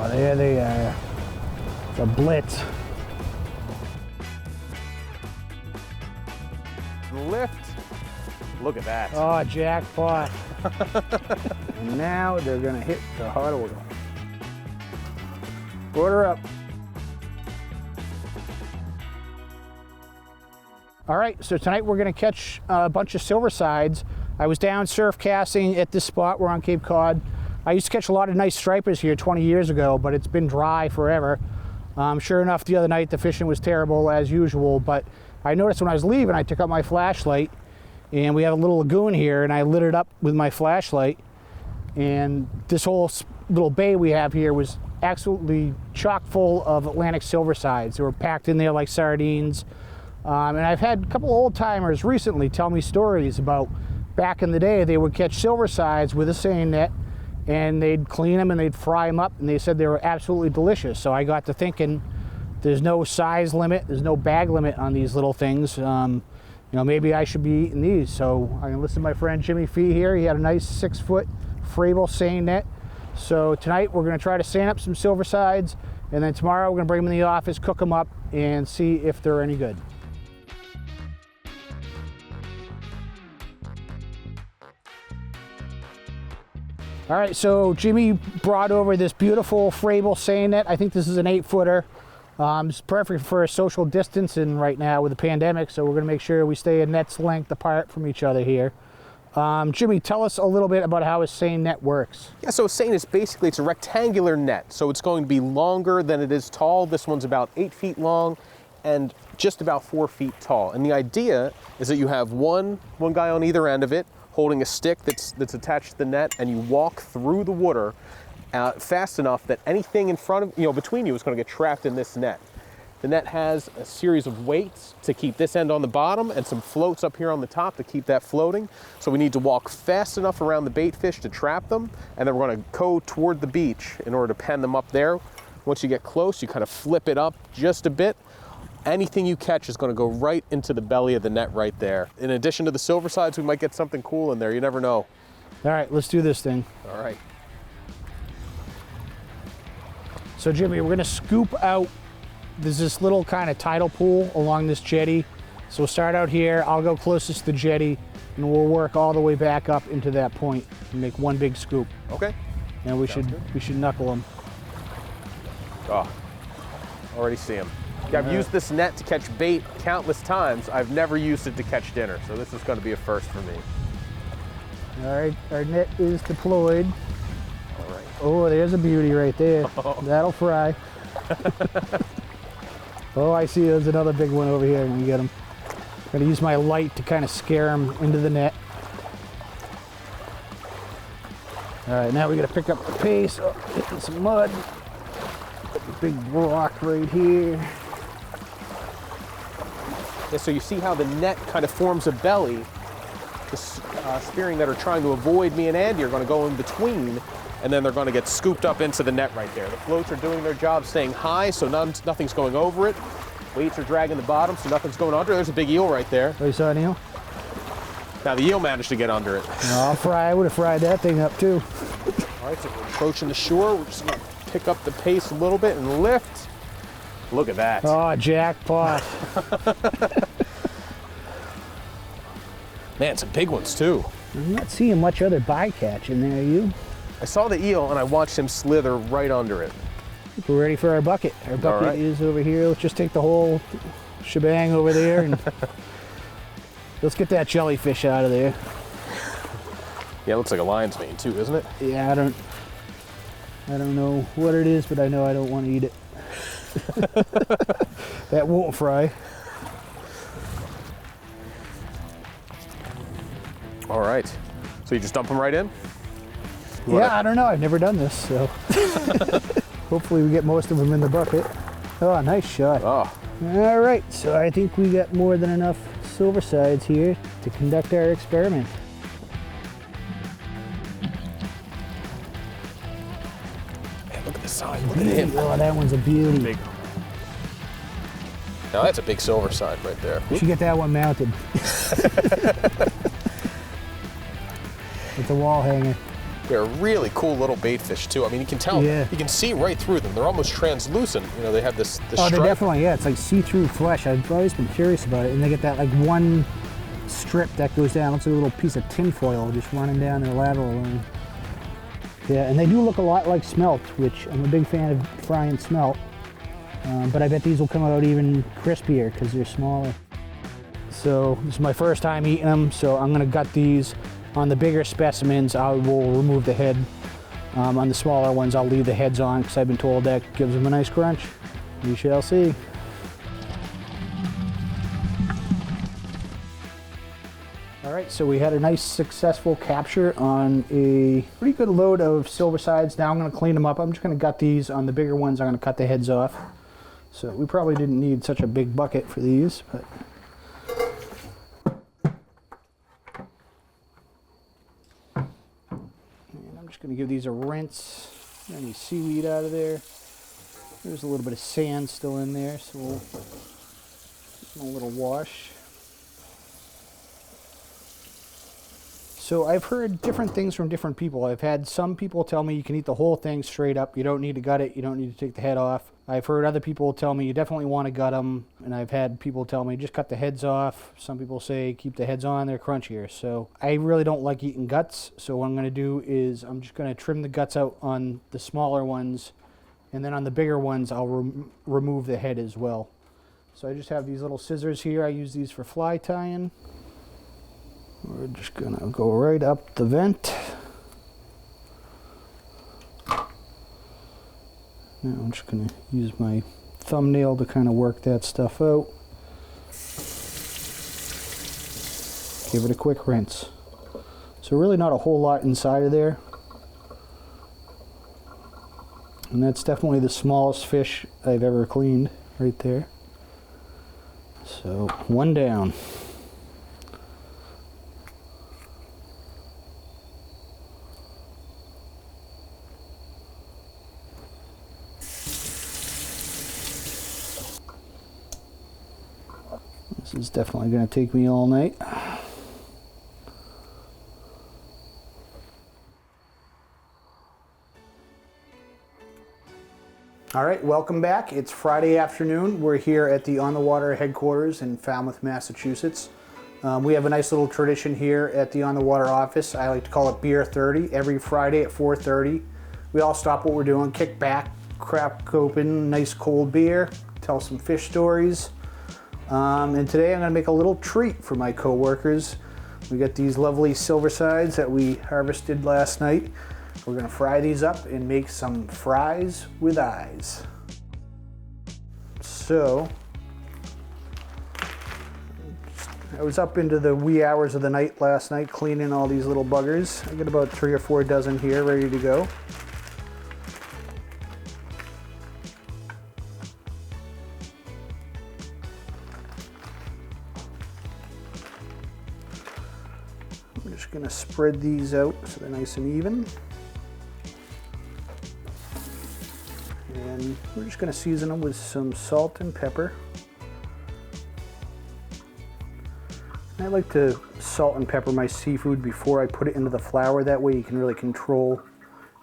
Oh, there they are. It's a blitz. Lift. Look at that. Oh, jackpot. And now they're gonna hit the hot oil. Order up. All right, so tonight we're gonna catch a bunch of Silversides. I was down surf casting at this spot. We're on Cape Cod. I used to catch a lot of nice stripers here 20 years ago, but it's been dry forever. Sure enough, the other night the fishing was terrible as usual, but I noticed when I was leaving, I took out my flashlight, and we have a little lagoon here, and I lit it up with my flashlight, and this whole little bay we have here was absolutely chock full of Atlantic Silversides. They were packed in there like sardines. And I've had a couple old timers recently tell me stories about back in the day they would catch Silversides with a seine net, and they'd clean them and they'd fry them up, and they said they were absolutely delicious. So I got to thinking, there's no size limit, there's no bag limit on these little things. You know, maybe I should be eating these. So I enlisted my friend Jimmy Fee here. He had a nice 6-foot Fravel seine net. So tonight we're gonna try to seine up some Silversides, and then tomorrow we're gonna bring them in the office, cook them up, and see if they're any good. All right, so Jimmy brought over this beautiful Fravel seine net. I think this is an 8-footer. It's perfect for social distancing right now with the pandemic, so we're gonna make sure we stay a net's length apart from each other here. Jimmy, tell us a little bit about how a seine net works. Yeah, so a seine is basically, it's a rectangular net, so it's going to be longer than it is tall. This one's about 8 feet long and just about 4 feet tall. And the idea is that you have one guy on either end of it, holding a stick that's attached to the net, and you walk through the water fast enough that anything in front of, between you is going to get trapped in this net. The net has a series of weights to keep this end on the bottom and some floats up here on the top to keep that floating. So we need to walk fast enough around the bait fish to trap them, and then we're going to go toward the beach in order to pen them up there. Once you get close, you kind of flip it up just a bit. Anything you catch is going to go right into the belly of the net right there. In addition to the Silversides, we might get something cool in there. You never know. All right, let's do this thing. All right. So Jimmy, we're gonna scoop out, there's this little kind of tidal pool along this jetty. So we'll start out here, I'll go closest to the jetty, and we'll work all the way back up into that point and make one big scoop. Okay. And we should knuckle them. Oh, already see them. Yeah, I've used this net to catch bait countless times. I've never used it to catch dinner, so this is going to be a first for me. All right, our net is deployed. All right. Oh, there's a beauty right there. Oh. That'll fry. Oh, I see there's another big one over here. Let me get him. I'm gonna use my light to kind of scare him into the net. All right, now we gotta pick up the pace. Oh, hitting some mud. Big rock right here. Yeah, so you see how the net kind of forms a belly. The spearing that are trying to avoid me and Andy are going to go in between, and then they're going to get scooped up into the net right there. The floats are doing their job staying high, so nothing's going over it. Weights are dragging the bottom, so nothing's going under. There's a big eel right there. Oh, you saw an eel? Now the eel managed to get under it. No, I would have fried that thing up too. All right, so we're approaching the shore. We're just going to pick up the pace a little bit and lift. Look at that. Oh, jackpot. Man, some big ones too. I'm not seeing much other bycatch in there, are you? I saw the eel and I watched him slither right under it. We're ready for our bucket. Our bucket is over here. Let's just take the whole shebang over there and let's get that jellyfish out of there. Yeah, it looks like a lion's mane too, isn't it? Yeah, I don't know what it is, but I know I don't want to eat it. That won't fry. All right. So you just dump them right in? Yeah, I don't know. I've never done this, so hopefully we get most of them in the bucket. Oh, nice shot. Oh. All right, so I think we got more than enough Silversides here to conduct our experiment. Man, look at the size. Look at him. Oh, that one's a beauty. Big. Now that's a big Silverside right there. We should get that one mounted. It's a wall hanger. They're really cool little bait fish too. I mean, you can tell, Yeah. you can see right through them. They're almost translucent. You know, they have this Oh, stripe. they're definitely, yeah, it's like see-through flesh. I've always been curious about it. And they get that like one strip that goes down. Looks like a little piece of tin foil just running down their lateral line. Yeah, and they do look a lot like smelt, which I'm a big fan of frying smelt. But I bet these will come out even crispier because they're smaller. So this is my first time eating them, so I'm gonna gut these. On the bigger specimens, I will remove the head. On the smaller ones, I'll leave the heads on because I've been told that gives them a nice crunch. We shall see. All right, so we had a nice successful capture on a pretty good load of Silversides. Now I'm gonna clean them up. I'm just gonna gut these. On the bigger ones, I'm gonna cut the heads off. So we probably didn't need such a big bucket for these, but. And I'm just gonna give these a rinse. Any seaweed out of there. There's a little bit of sand still in there, so we'll give them a little wash. So I've heard different things from different people. I've had some people tell me you can eat the whole thing straight up. You don't need to gut it. You don't need to take the head off. I've heard other people tell me you definitely want to gut them. And I've had people tell me just cut the heads off. Some people say keep the heads on, they're crunchier. So I really don't like eating guts. So what I'm going to do is I'm just going to trim the guts out on the smaller ones. And then on the bigger ones, I'll remove the head as well. So I just have these little scissors here. I use these for fly tying. We're just gonna go right up the vent. Now I'm just gonna use my thumbnail to kind of work that stuff out. Give it a quick rinse. So really not a whole lot inside of there. And that's definitely the smallest fish I've ever cleaned right there. So one down. This is definitely going to take me all night. All right, welcome back. It's Friday afternoon. We're here at the On the Water headquarters in Falmouth, Massachusetts. We have a nice little tradition here at the On the Water office. I like to call it Beer 30. Every Friday at 4:30, we all stop what we're doing, kick back, crack open nice cold beer, tell some fish stories. And today I'm going to make a little treat for my coworkers. We got these lovely Silversides that we harvested last night. We're going to fry these up and make some fries with eyes. So, I was up into the wee hours of the night last night cleaning all these little buggers. I got about 3 or 4 dozen here ready to go. I'm just going to spread these out so they're nice and even. And we're just going to season them with some salt and pepper. I like to salt and pepper my seafood before I put it into the flour. That way you can really control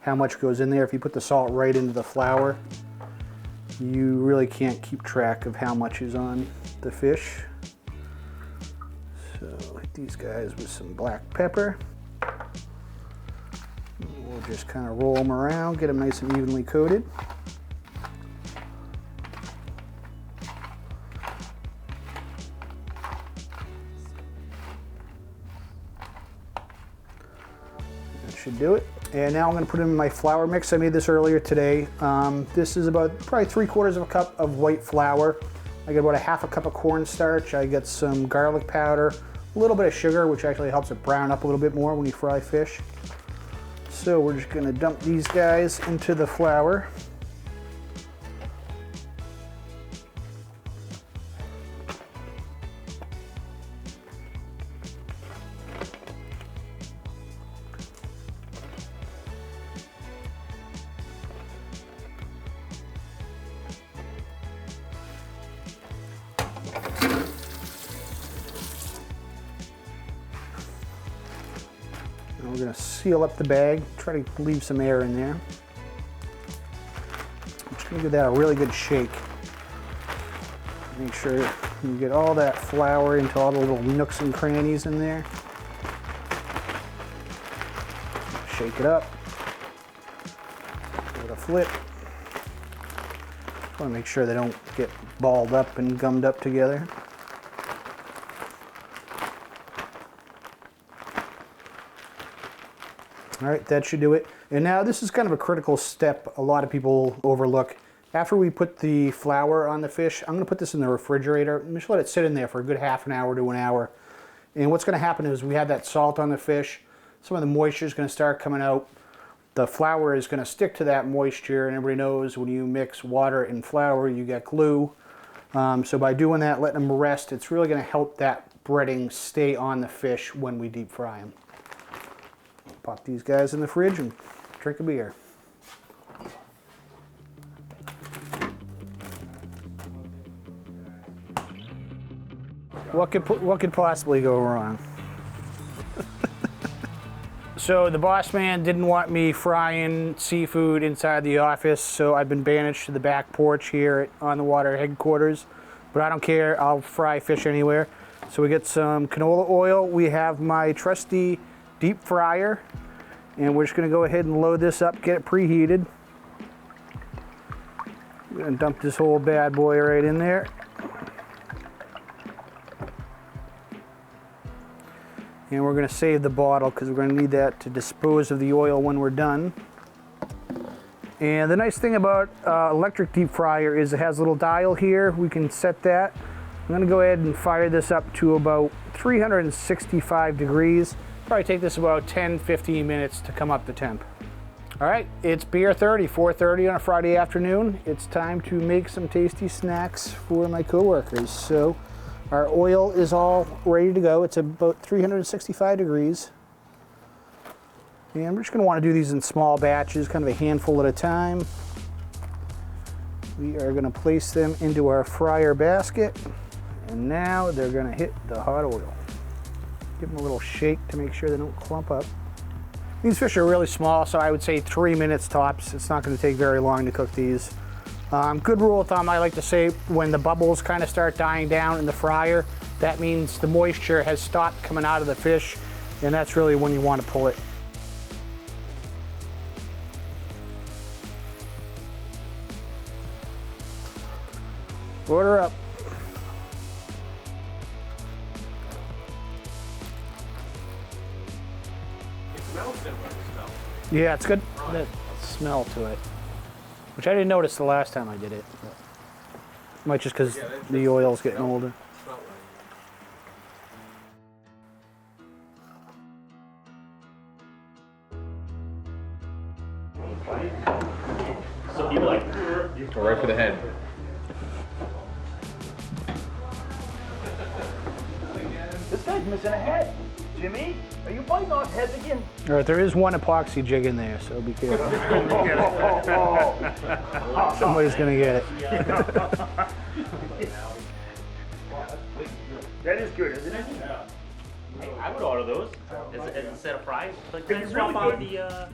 how much goes in there. If you put the salt right into the flour, you really can't keep track of how much is on the fish. So hit these guys with some black pepper. We'll just kind of roll them around, get them nice and evenly coated. That should do it. And now I'm going to put in my flour mix. I made this earlier today. This is about probably 3/4 of a cup of white flour. I got about 1/2 cup of cornstarch. I got some garlic powder, a little bit of sugar, which actually helps it brown up a little bit more when you fry fish. So we're just going to dump these guys into the flour. We're going gonna seal up the bag, try to leave some air in there. I'm just gonna give that a really good shake. Make sure you get all that flour into all the little nooks and crannies in there. Shake it up. Give it a flip. I want to make sure they don't get balled up and gummed up together. All right, that should do it. And now this is kind of a critical step a lot of people overlook. After we put the flour on the fish, I'm gonna put this in the refrigerator and just let it sit in there for a good half an hour to an hour. And what's gonna happen is we have that salt on the fish, some of the moisture is gonna start coming out. The flour is gonna stick to that moisture, and everybody knows when you mix water and flour, you get glue. So by doing that, letting them rest, it's really gonna help that breading stay on the fish when we deep fry them. Pop these guys in the fridge and drink a beer. What could possibly go wrong? So the boss man didn't want me frying seafood inside the office, so I've been banished to the back porch here on the water headquarters. But I don't care, I'll fry fish anywhere. So we get some canola oil. We have my trusty deep fryer, and we're just gonna go ahead and load this up, get it preheated. We're gonna dump this whole bad boy right in there. And we're gonna save the bottle because we're gonna need that to dispose of the oil when we're done. And the nice thing about electric deep fryer is it has a little dial here. We can set that. I'm gonna go ahead and fire this up to about 365 degrees. Probably take this about 10-15 minutes to come up the temp. All right, it's beer 30, 4:30 on a Friday afternoon. It's time to make some tasty snacks for my coworkers. So our oil is all ready to go. It's about 365 degrees. And we're just gonna wanna do these in small batches, kind of a handful at a time. We are gonna place them into our fryer basket. And now they're gonna hit the hot oil. Give them a little shake to make sure they don't clump up. These fish are really small, so I would say 3 minutes tops. It's not gonna take very long to cook these. Good rule of thumb, I like to say when the bubbles kind of start dying down in the fryer, that means the moisture has stopped coming out of the fish, and that's really when you want to pull it. Order up. It smells similar to smell. Yeah, it's good. That smell to it, which I didn't notice the last time I did it. Might just because the oil's getting older. So people like, Go right for the head. this guy's missing a head. Jimmy, are you biting off heads again? All right, there is one epoxy jig in there, so be careful. Somebody's gonna get it. That is good, isn't it? Hey, I would order those as a set of fries. But They're can I swap really out the